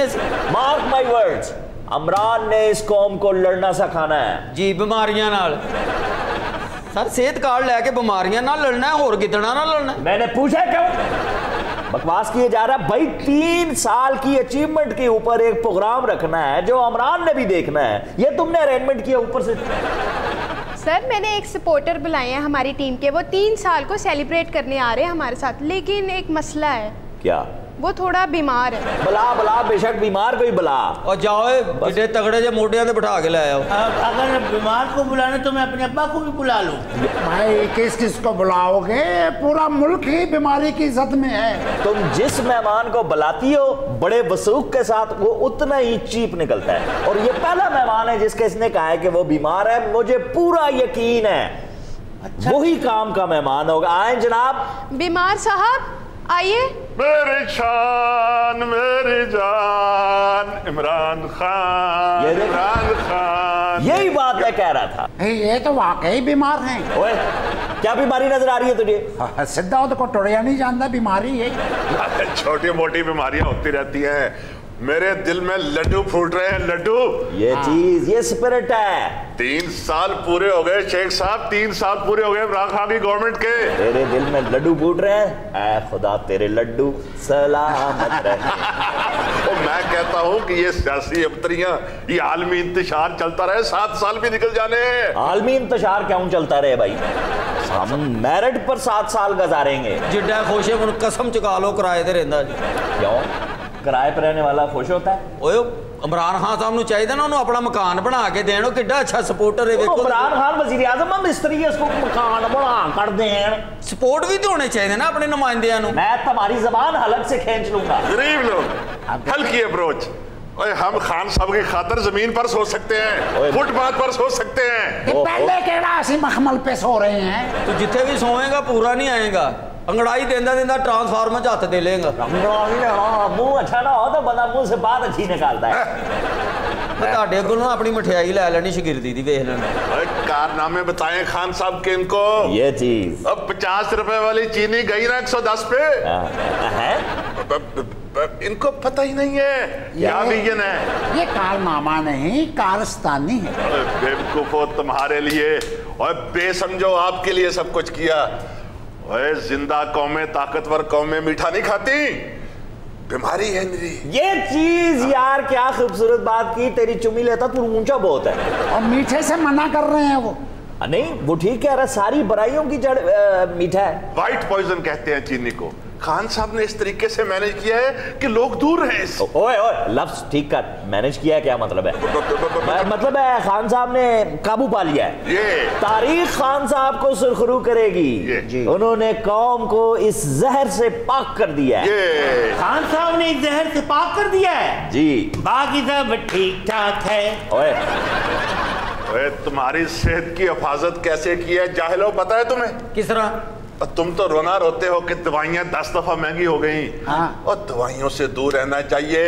[SPEAKER 1] मार्क माई वर्ड्स, इमरान ने इस कौम को लड़ना सिखाना है
[SPEAKER 3] जी, बीमारियां नाल। सर सेहत कार्ड लेके बीमारियां ना लड़ना है, और कितना ना लड़ना है।
[SPEAKER 1] मैंने पूछा क्यों? बकवास किए जा रहा है भाई। 3 साल की अचीवमेंट के ऊपर एक प्रोग्राम रखना है जो इमरान ने भी देखना है। ये तुमने अरेंजमेंट किया ऊपर से।
[SPEAKER 6] सर मैंने एक सपोर्टर बुलाए हैं हमारी टीम के, वो 3 साल को सेलिब्रेट करने आ रहे हैं हमारे साथ, लेकिन एक मसला है।
[SPEAKER 1] क्या?
[SPEAKER 6] वो थोड़ा बीमार है।
[SPEAKER 1] बला बेशक बीमार कोई बला।
[SPEAKER 3] और जाओ बड़े तगड़े जे मोटियां ते बिठा के ले आओ।
[SPEAKER 5] अगर बीमार को बुलाने तो मैं अपने अब्बा को भी बुला लूं।
[SPEAKER 4] भाई किस को बुलाओगे? पूरा मुल्क ही बीमारी की जद में है।
[SPEAKER 1] तुम जिस मेहमान को बुलाती हो बड़े वसूख के साथ, वो उतना ही चीप निकलता है। और ये पहला मेहमान है जिसके इसने कहा है कि वो बीमार है। मुझे पूरा यकीन है अच्छा, वही काम का मेहमान होगा। आए जनाब।
[SPEAKER 6] बीमार साहब आइए।
[SPEAKER 7] मेरी शान मेरी जान इमरान खान, इमरान खान।
[SPEAKER 1] यही बात मैं कह रहा था।
[SPEAKER 4] ये तो वाकई बीमार हैं।
[SPEAKER 1] ओए क्या बीमारी नजर आ रही है तुझे?
[SPEAKER 4] सिद्धार्थ को टोड़िया नहीं जानता, बीमारी है।
[SPEAKER 7] छोटी मोटी बीमारियां होती रहती हैं। मेरे दिल में लड्डू फूट रहे हैं, लड्डू।
[SPEAKER 1] ये चीज, ये स्पिरिट है।
[SPEAKER 7] 3 साल पूरे हो गए शेख साहब, 3 साल पूरे हो गए इमरान खान की गवर्नमेंट के।
[SPEAKER 1] तेरे दिल में लड्डू फूट रहे हैं? ऐ खुदा तेरे लड्डू सलामत रहे।
[SPEAKER 7] तो मैं कहता हूँ कि ये सियासी अबतरियां, ये आलमी इंतशार चलता रहे, 7 साल भी निकल जाने।
[SPEAKER 1] आलमी इंतशार क्यों चलता रहे भाई? हम मेरिट पर 7 साल गुजारेंगे।
[SPEAKER 3] जिड्डा खुश है कसम चुका लो किराए ते रहंदा जी।
[SPEAKER 1] क्यों? किराए पर रहने वाला खुश होता है?
[SPEAKER 3] ओए इमरान खान साहब चाहिए ना उन्होंने अपना मकान बना के देना। किड्डा अच्छा सपोर्टर है।
[SPEAKER 1] इमरान खान वजीर आजम मिस्त्री है, उसको मकान बना कर दें।
[SPEAKER 3] सपोर्ट भी तो होने चाहिए ना अपने नुमाइंदियां।
[SPEAKER 1] मैं तुम्हारी जबान हलक से खींच लूंगा।
[SPEAKER 7] गरीब लोग हल्की अप्रोच। ओए हम खान साहब की खातर जमीन पर सो सकते हैं, फुटपाथ पर सो सकते हैं।
[SPEAKER 4] पहले केड़ा असी मखमल पे सो रहे हैं।
[SPEAKER 3] तो जिथे भी सोएगा पूरा नहीं आएगा। अंगड़ाई देंदा देंदा ट्रांसफार्मर च हाथ दे लेगा।
[SPEAKER 1] मुंह अच्छा ना हो तो बंदा मुंह से बात अच्छी निकालता है।
[SPEAKER 3] ਤੁਹਾਡੇ ਕੋਲੋਂ अपनी मिठाई लै लेनी शगिर्दी दी वेख लेना।
[SPEAKER 7] कारनामे बताएं खान साहब के इनको।
[SPEAKER 1] ये चीज
[SPEAKER 7] अब 50 रुपए वाली चीनी गई ना 110 पे। इनको पता ही नहीं है क्या विजन है।
[SPEAKER 4] ये कारनामा नहीं, कारस्तानी है।
[SPEAKER 7] बेवकूफो तुम्हारे लिए और बेसमझो आपके लिए सब कुछ किया। ओए जिंदा कौमें, ताकतवर कौमें मीठा नहीं खाती, बीमारी है मेरी। ये
[SPEAKER 1] चीज यार क्या खूबसूरत बात की। तेरी चुमी लेता तू ऊंचा बहुत है।
[SPEAKER 4] और मीठे से मना कर रहे हैं वो।
[SPEAKER 1] नहीं वो ठीक कह रहा, सारी बुराइयों की जड़ मीठा है।
[SPEAKER 7] व्हाइट पॉइजन कहते हैं चीनी को। खान साहब ने इस तरीके से मैनेज किया है कि लोग दूर हैं।
[SPEAKER 1] ओए ओए लफ्ज ठीक कर। मैनेज किया क्या मतलब है? मतलब है खान साहब ने काबू पा लिया है।
[SPEAKER 7] ये
[SPEAKER 1] तारीख खान साहब को सुरखरू करेगी। उन्होंने कौम को इस जहर से पाक कर दिया है।
[SPEAKER 5] खान साहब ने इस जहर से पाक कर दिया है
[SPEAKER 1] जी।
[SPEAKER 5] बाकी सब ठीक ठाक है।
[SPEAKER 7] ओए तुम्हारी सेहत की हिफाजत कैसे की है जाहिलो, पता है तुम्हें?
[SPEAKER 3] किस तरह?
[SPEAKER 7] तुम तो रोना रोते हो कि दवाइयां 10 दफा महंगी हो गई।
[SPEAKER 4] हाँ।
[SPEAKER 7] और दवाइयों से दूर रहना चाहिए,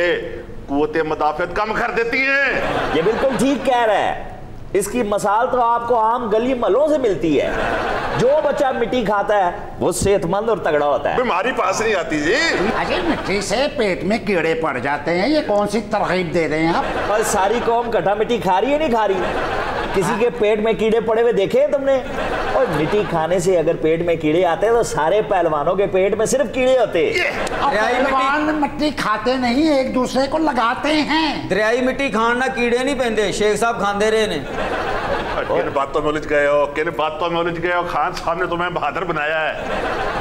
[SPEAKER 7] कुव्वते मुदाफियत कम कर देती हैं।
[SPEAKER 1] ये बिल्कुल ठीक कह रहा है। इसकी मिसाल तो आपको आम गली मलों से मिलती है। जो बच्चा मिट्टी खाता है वो सेहतमंद और तगड़ा होता है।
[SPEAKER 7] बीमारी पास नहीं आती जी।
[SPEAKER 4] अजय मिट्टी से पेट में कीड़े पड़ जाते हैं, ये कौन सी तरकीब दे रहे हैं आप?
[SPEAKER 1] और सारी कौम कटा मिट्टी खा रही है नहीं खा रही? किसी के पेट में कीड़े पड़े हुए देखे तुमने? और मिट्टी खाने से अगर पेट में कीड़े आते हैं तो सारे पहलवानों के पेट में सिर्फ कीड़े होते हैं।
[SPEAKER 4] पहलवान मिट्टी खाते नहीं, एक दूसरे को लगाते हैं।
[SPEAKER 3] दरियाई मिट्टी खान ना कीड़े नहीं पैंदे, शेख साहब खांदे रहे ने।
[SPEAKER 7] किन बातों में उलझ गए हो, किन बातों में उलझ गए हो? खान साहब ने तुम्हें बहादुर बनाया है।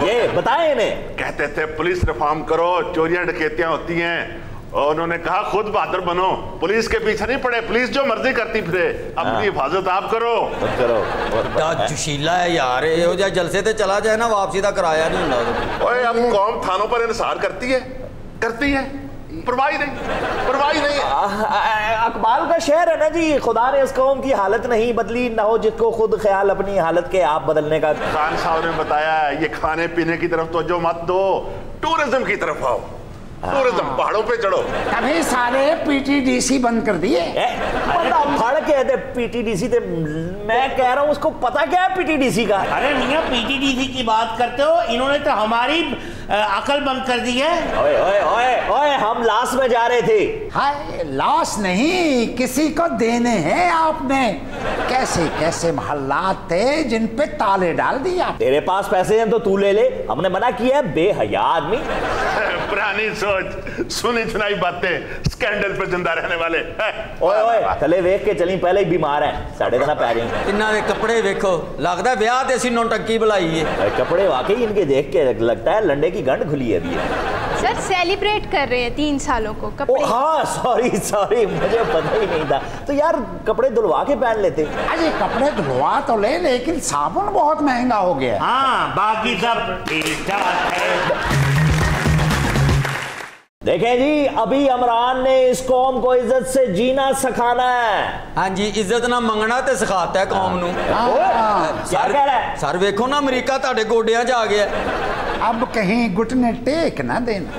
[SPEAKER 1] ये बताए इन्हें।
[SPEAKER 7] कहते थे पुलिस रिफॉर्म करो, चोरियां डकैतियां होती हैं। और उन्होंने कहा खुद बहादुर बनो, पुलिस के पीछे नहीं पड़े, पुलिस जो मर्जी करती फिरे, अपनी हिफाजत आप करो।
[SPEAKER 3] जोशीला है यार, ये जो जलसे ते चला जाए ना वापसी का किराया नहीं होता।
[SPEAKER 7] ओए अब कौम थानों पर इंसार करती है, करती है, परवाही नहीं।
[SPEAKER 1] अकबाल का शेर है ना जी, खुदा ने इस कौम की हालत नहीं बदली, ना हो जिसको खुद ख्याल अपनी हालत के आप बदलने का।
[SPEAKER 7] खान साहब ने बताया ये खाने पीने की तरफ तवज्जो मत दो, टूरिज्म की तरफ आओ। टूरिज्म पहाड़ों पे चढ़ो।
[SPEAKER 4] कभी सारे पीटीडीसी बंद कर दिए।
[SPEAKER 1] फड़ के दे पीटीडीसी थे। मैं कह रहा हूँ उसको पता क्या है पीटीडीसी का?
[SPEAKER 5] अरे मियां पीटीडीसी की बात करते हो, इन्होंने तो हमारी अकल बंद कर दी है।
[SPEAKER 1] ओए ओए ओए ओए हम लाश में जा रहे थे।
[SPEAKER 4] हाय लाश नहीं, किसी को देने हैं आपने। कैसे कैसे महल्लात थे जिन पे ताले डाल दिया।
[SPEAKER 1] तेरे पास पैसे हैं तो तू ले ले, हमने मना किया है? बेहया आदमी।
[SPEAKER 7] पुरानी सोच, सुनी सुनाई बातें, स्कैंडल पे जिंदा रहने वाले।
[SPEAKER 1] ओए ओए चले वेख के चली, पहले ही बीमार है, साढ़े तना पै गई।
[SPEAKER 3] इन्हां दे कपड़े देखो, लगता है ब्याह ते सी नौटंकी बुलाई है।
[SPEAKER 1] कपड़े वाकई इनके देख के लगता है लंडे की गंढ खुली है अभी।
[SPEAKER 6] सर सेलिब्रेट कर रहे हैं 3 सालों को कपड़े।
[SPEAKER 1] हाँ सॉरी मुझे पता ही नहीं था। तो यार कपड़े धुलवा के पहन लेते।
[SPEAKER 4] अरे कपड़े धुलवा तो ले, लेकिन साबुन बहुत महंगा हो गया।
[SPEAKER 5] हाँ बाकी सब ठीक ठाक है।
[SPEAKER 1] देखें जी, अभी इमरान ने इस कौम को इज्जत से जीना सिखाना है।
[SPEAKER 3] हाँ जी, इज्जत ना मंगना ते सिखाता है कौम नू।
[SPEAKER 1] क्या कह रहा है?
[SPEAKER 3] सर वेखो ना अमेरिका ताड़े गोडियां च आ गया।
[SPEAKER 4] अब कहीं घुटने टेक ना देना।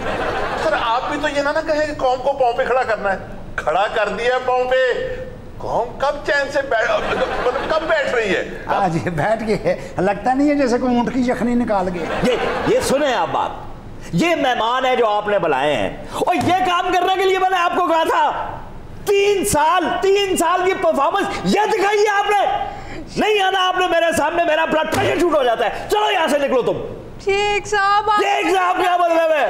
[SPEAKER 7] सर आप भी तो ये ना कहें कि कौम को पांव पे खड़ा करना है। खड़ा कर दिया पांव पे, कौन कब चैन से मतलब कब बैठ रही है?
[SPEAKER 4] आज ये बैठ गए, लगता नहीं है जैसे कोई ऊंट की यखनी निकाल गए।
[SPEAKER 1] ये सुने आप बात, ये मेहमान है जो आपने बुलाए हैं और ये काम करने के लिए मैंने आपको कहा था। 3 साल की परफॉर्मेंस ये दिखाई है आपने। नहीं आना आपने मेरे सामने, मेरा ब्लड प्रेशर शूट हो जाता है। चलो यहां से निकलो तुम।
[SPEAKER 6] शेख साहब
[SPEAKER 1] क्या मतलब है?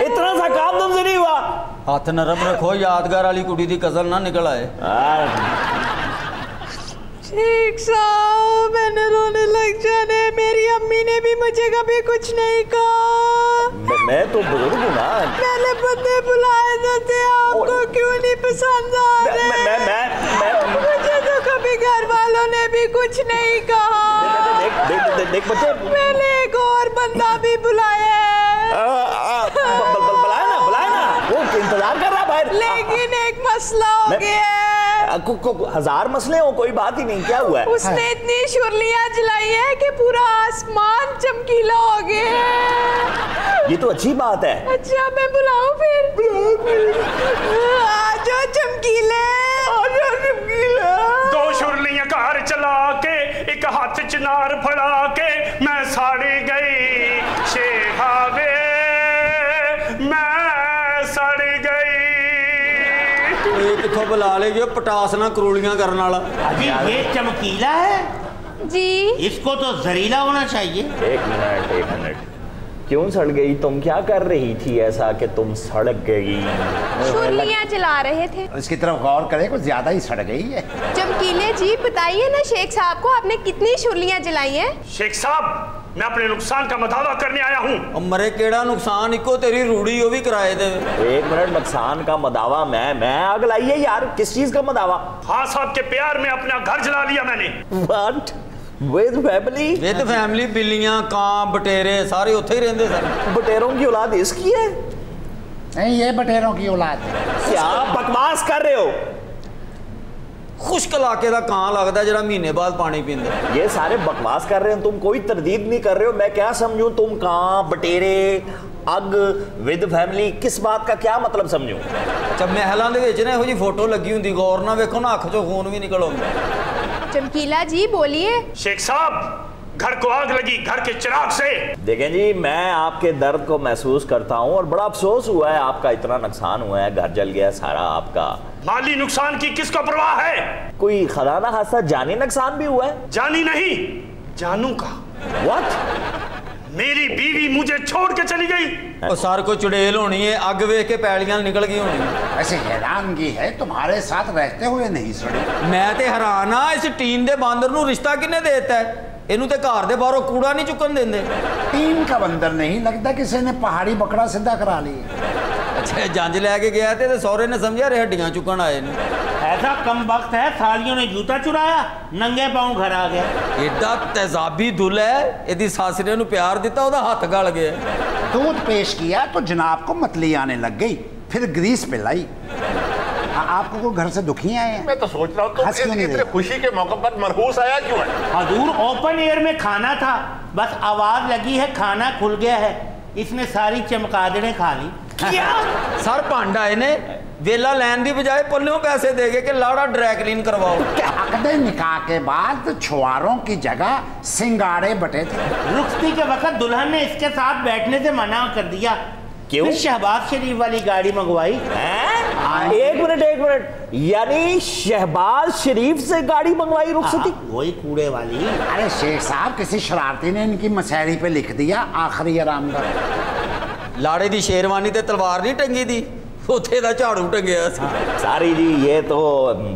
[SPEAKER 1] इतना सा काम तुमसे नहीं हुआ।
[SPEAKER 3] हाथ नरम रखो, यादगार वाली कुड़ी दी कजल ना निकल आए।
[SPEAKER 6] शेख साहब मैंने रोने लग जाने, मेरी अम्मी ने भी मुझे कभी कुछ नहीं कहा।
[SPEAKER 1] मैं तो बुजुर्ग हूँ ना।
[SPEAKER 6] पहले बंदे बुलाए जाते, आपको क्यों नहीं पसंद आ रहे? मुझे तो कभी घर वालों ने भी कुछ नहीं कहा।
[SPEAKER 1] देख बच्चे,
[SPEAKER 6] मैंने एक और बंदा भी बुलाया है।
[SPEAKER 1] बुलाया ना, वो इंतजार कर रहा बाहर।
[SPEAKER 6] लेकिन एक मसला हो गया है।
[SPEAKER 1] 1000 मसले हो, कोई बात ही नहीं। क्या हुआ है?
[SPEAKER 6] उसने इतनी शुरलियां जलाई है कि पूरा आसमान चमकीला हो गया है।
[SPEAKER 1] ये तो अच्छी बात है।
[SPEAKER 6] अच्छा मैं बुलाऊं फिर? आजो चमकीले, आजो चमकीले।
[SPEAKER 5] 2 शुरलियां कार चला के, एक हाथ चिनार फड़ा के, मैं साड़ी गई शेहावे, मैं साड़ी गई।
[SPEAKER 3] एक तो बुला लेगे पटास ना करोलियां करने वाला।
[SPEAKER 8] अजी ये चमकीला है
[SPEAKER 6] जी,
[SPEAKER 8] इसको तो जहरीला होना चाहिए।
[SPEAKER 1] एक मिनट, क्यों सड़ गई? तुम क्या कर रही थी ऐसा कि तुम सड़ गई?
[SPEAKER 6] शुरलियां जला रहे थे।
[SPEAKER 4] इसकी तरफ गौर करे, कुछ ज्यादा ही सड़ गई है।
[SPEAKER 6] चमकीले जी बताइए ना शेख साहब को, आपने कितनी शुरलियां जलाई हैं?
[SPEAKER 5] शेख साहब मैं अपने नुकसान का मदावा करने आया हूँ।
[SPEAKER 3] मरे केड़ा नुकसान, इको तेरी रूड़ी वो भी कराए दे।
[SPEAKER 1] 1 मिनट, नुकसान का मदावा? मैं आग लाई है यार? किस चीज का मदावा?
[SPEAKER 5] हाँ साहब के प्यार में अपना घर जला लिया मैंने।
[SPEAKER 1] What? With family?
[SPEAKER 3] बिल्लियां, कां, बटेरे सारे उत्थे ही रहंदे सन।
[SPEAKER 1] बटेरों की औलाद इसकी है?
[SPEAKER 4] नहीं, ये बटेरों की औलाद है।
[SPEAKER 1] क्या बकवास कर रहे हो?
[SPEAKER 3] खुश्क इलाके का कां लगता जरा महीने बाद पानी पींदा।
[SPEAKER 1] ये सारे बकवास कर रहे हो, तुम कोई तरदीद नहीं कर रहे हो। मैं क्या समझूं? तुम कां, बटेरे, अग, विद फैमिली, किस बात का क्या मतलब समझूं?
[SPEAKER 3] अच्छा महलों दे विच ना इहो जी फोटो लगी हुंदी, गौर ना वेखो ना, अख चों खून भी निकल आउंदा।
[SPEAKER 6] चमकीला जी बोलिए।
[SPEAKER 5] शेख साहब घर को आग लगी घर के चिराग से।
[SPEAKER 1] देखें जी, मैं आपके दर्द को महसूस करता हूँ और बड़ा अफसोस हुआ है, आपका इतना नुकसान हुआ है, घर जल गया सारा आपका।
[SPEAKER 5] माली नुकसान की किसको परवाह है?
[SPEAKER 1] कोई खदाना हादसा जानी नुकसान भी हुआ है?
[SPEAKER 5] जानी नहीं, जानू का।
[SPEAKER 1] What?
[SPEAKER 5] मेरी बीवी मुझे छोड़ के चली गई।
[SPEAKER 3] और सार को चुड़ैल होनी है, अग वेख के पैलियां निकल गई होनी।
[SPEAKER 4] ऐसे हैरानगी है, तुम्हारे साथ रहते हुए नहीं सड़ी।
[SPEAKER 3] मैं ते हैरान हाँ, इस टीन दे बांदर नू रिश्ता किने देता है? इनू ते घर दे बाहरों कूड़ा नहीं चुकन देंदे।
[SPEAKER 4] टीन का बंदर नहीं, लगता किसी ने पहाड़ी बकरा सीधा करा लिया।
[SPEAKER 3] अच्छा जंज लैके गया थे सौरे ने समझा रे हड्डियां चुकन आए ने।
[SPEAKER 8] ऐसा कम वक्त है, सालियों ने जूता चुराया, नंगे पांव घर आ गया।
[SPEAKER 3] एडा तेजाबी दुल है, एदी सासरे नू प्यार दिता, ओदा हाथ गल गया।
[SPEAKER 4] दूध पेश किया तो जनाब को मतली आने लग गई, फिर ग्रीस पिलाई। आपको कोई घर से दुखी आए हैं?
[SPEAKER 7] मैं तो सोच रहा हूँ तो इतने खुशी के मौके पर मरहूस आया क्यों है?
[SPEAKER 8] हजूर ओपन एयर में खाना था, बस आवाज लगी है खाना खुल गया है, इसने सारी चमकादड़ें खा ली।
[SPEAKER 3] क्या सर भांडा इने वेला लैन दी बजाय पल्लियों पैसे देगे कि लाड़ा ड्राई क्लीन करवाओ।
[SPEAKER 4] अक़दे निकाह के बाद छुआरों की जगह सिंगाड़े बटे थे।
[SPEAKER 8] रुखसती के वक्त दुल्हन ने इसके साथ बैठने से मना कर दिया।
[SPEAKER 1] क्यों?
[SPEAKER 8] शहबाज शरीफ वाली गाड़ी मंगवाई।
[SPEAKER 1] एक मिनट, यानी शहबाज शरीफ से गाड़ी मंगवाई रुखसती?
[SPEAKER 8] वही कूड़े वाली।
[SPEAKER 4] अरे शेख साहब, किसी शरारती ने इनकी मसहरी पे लिख दिया आखिरी आराम का।
[SPEAKER 3] लाड़े दी शेरवानी ते तलवार नहीं टंगी दी, उथे दा झाड़ू टंगया।
[SPEAKER 1] सारी जी ये तो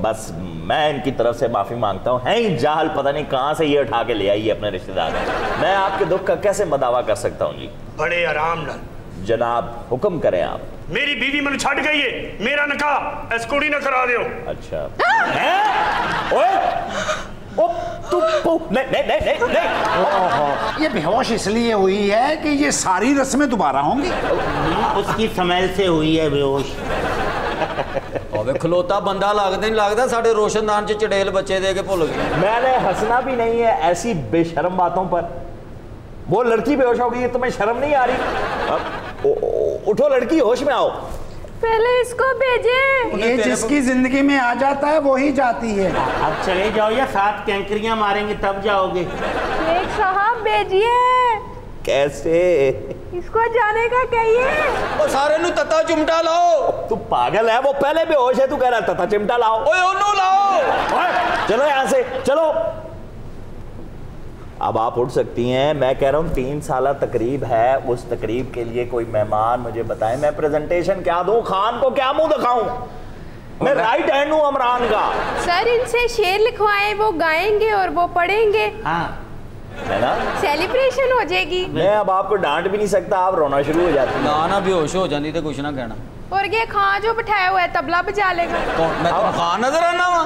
[SPEAKER 1] बस मैं इनकी तरफ से माफी मांगता हूँ। है ही जाहल, पता नहीं कहाँ से ये उठा के ले आई है अपने रिश्तेदार। मैं आपके दुख का कैसे मदावा कर सकता हूँ जी?
[SPEAKER 5] बड़े आराम नाल
[SPEAKER 1] जनाब हुक्म करें आप।
[SPEAKER 5] मेरी बीवी मैंने छड़ गई है, मेरा निकाह इस कुड़ी ना करा दियो।
[SPEAKER 1] अच्छा ओए ओ तू नहीं।
[SPEAKER 4] ये बेहोश इसलिए हुई है कि ये सारी रस्में दोबारा होंगी।
[SPEAKER 8] उसकी स्मेल से हुई है बेहोश।
[SPEAKER 3] और खलोता बंदा लगता नहीं लगता, साढ़े रोशनदान च चड़ेल बच्चे दे के भुल गए।
[SPEAKER 1] मैंने हंसना भी नहीं है ऐसी बेशर्म बातों पर। वो लड़की बेहोश हो गई, तुम्हें शर्म नहीं आ रही? उठो लड़की, होश में आओ।
[SPEAKER 6] पहले इसको भेजे।
[SPEAKER 4] ये जिसकी जिंदगी में आ जाता है वो ही जाती है।
[SPEAKER 8] अब चले जाओ या 7 कैंकरियां मारेंगे तब जाओगे।
[SPEAKER 6] शेख साहब भेजिए।
[SPEAKER 1] कैसे?
[SPEAKER 6] इसको जाने का कहिए।
[SPEAKER 3] वो सारे नु तता चिमटा लाओ।
[SPEAKER 1] तू पागल है, वो पहले बेहोश है, तू कह रहा तथा चिमटा लाओ।
[SPEAKER 3] ओए ओनू लाओ।
[SPEAKER 1] चलो यहां से चलो। अब आप उठ सकती हैं। मैं कह रहा हूँ 3 साल तकरीब है, उस तकरीब के लिए कोई मेहमान मुझे बताएं, मैं प्रेजेंटेशन क्या दूं, खान को क्या मुंह दिखाऊं? मैं राइट हैंड हूँ अमरान का।
[SPEAKER 6] सर इनसे शेर लिखवाएं, वो गाएंगे और वो पढ़ेंगे।
[SPEAKER 8] हाँ
[SPEAKER 1] है ना,
[SPEAKER 6] सेलिब्रेशन हो जाएगी।
[SPEAKER 1] मैं अब आपको डांट भी नहीं सकता, आप रोना शुरू हो जाती
[SPEAKER 3] ना ना बेहोश हो जाती तो कुछ ना कहना।
[SPEAKER 6] और ये खां जो बिठाया हुआ है तबला बजा लेगा।
[SPEAKER 3] कौन? मैं तो खान नजर आना वा।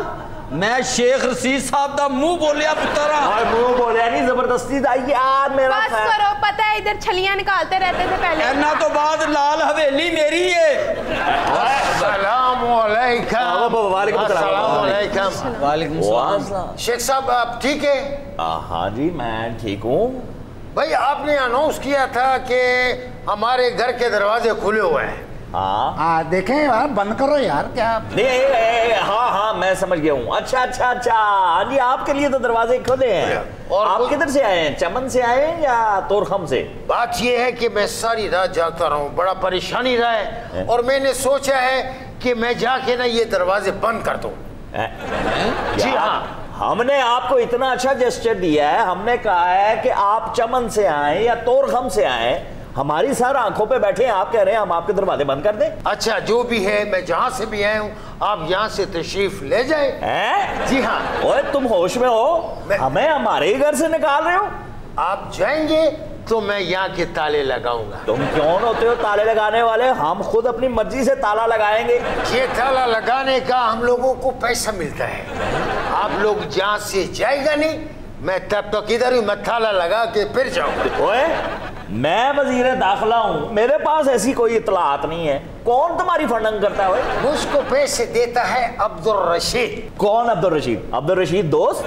[SPEAKER 3] मैं शेख रशीद साहब दा मुंह बोलिया पुत्रा।
[SPEAKER 1] मुंह बोलिया नहीं, जबरदस्ती आई यार मेरा।
[SPEAKER 6] बस करो, पता है इधर छलियां निकालते रहते थे पहले।
[SPEAKER 3] ऐना तो बाद लाल हवेली मेरी है। वालेकुम सलाम।
[SPEAKER 9] शेख साहब आप ठीक है?
[SPEAKER 1] हाँ जी मैं ठीक हूँ।
[SPEAKER 9] भाई आपने अनाउंस किया था कि हमारे घर के दरवाजे खुले हुए हैं।
[SPEAKER 1] हाँ
[SPEAKER 4] देखें यार, बंद करो यार। क्या
[SPEAKER 1] हाँ हाँ मैं समझ गया हूँ। अच्छा अच्छा अच्छा, हाँ जी आपके लिए तो दरवाजे खुले हैं। और आप किधर से आए हैं, चमन से आए हैं या तोरखम से?
[SPEAKER 9] बात यह है कि मैं सारी रात जागता रहा हूँ, बड़ा परेशानी रहा है और मैंने सोचा है कि मैं जाके ना ये दरवाजे बंद कर दूं।
[SPEAKER 1] जी हाँ, हमने आपको इतना अच्छा जेस्चर दिया है, हमने कहा है कि आप चमन से आए या तोरखम से आए, हमारी सर आंखों पे बैठे हैं, आप कह रहे हैं हम आपके दरवाजे बंद कर दें?
[SPEAKER 9] अच्छा जो भी है, मैं जहां से भी आया हूँ आप यहाँ से तशरीफ ले जाए।
[SPEAKER 1] जी हाँ। ओए तुम होश में हो? हमें हमारे ही घर से निकाल रहे हो?
[SPEAKER 9] आप जाएंगे तो मैं यहाँ के ताले लगाऊंगा।
[SPEAKER 1] तुम कौन होते हो ताले लगाने वाले? हम खुद अपनी मर्जी से ताला लगाएंगे।
[SPEAKER 9] ये ताला लगाने का हम लोगों को पैसा मिलता है। आप लोग जहाँ से जाएगा नहीं, मैं तब तक इधर ही मैं ताला लगा के फिर जाऊंगा।
[SPEAKER 1] ओए मैं वजीर दाखिला हूँ, मेरे पास ऐसी कोई इतलात नहीं है। कौन तुम्हारी फंडिंग करता है?
[SPEAKER 9] मुझको पैसे देता है अब्दुल रशीद।
[SPEAKER 1] कौन अब्दुल रशीद? अब्दुल रशीद दोस्त?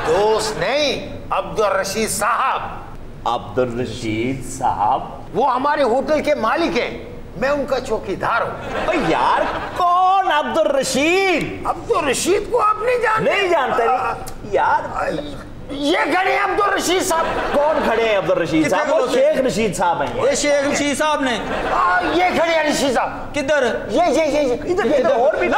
[SPEAKER 9] दोस्त नहीं, अब्दुल रशीद साहब।
[SPEAKER 1] अब्दुल रशीद साहब
[SPEAKER 9] वो हमारे होटल के मालिक हैं, मैं उनका चौकीदार हूँ।
[SPEAKER 1] यार कौन अब्दुल रशीद?
[SPEAKER 9] अब्दुल रशीद को आप नहीं जानते?
[SPEAKER 1] नहीं जानते नहीं यार।
[SPEAKER 9] ये खड़े हैं अब्दुल रशीद साहब।
[SPEAKER 1] कौन खड़े हैं अब्दुल रशीद साहब? वो शेख रशीद साहब हैं।
[SPEAKER 3] ये शेख रशीद साहब ने
[SPEAKER 9] ये खड़े हैं रशीद साहब।
[SPEAKER 3] किधर?
[SPEAKER 9] ये इधर और भी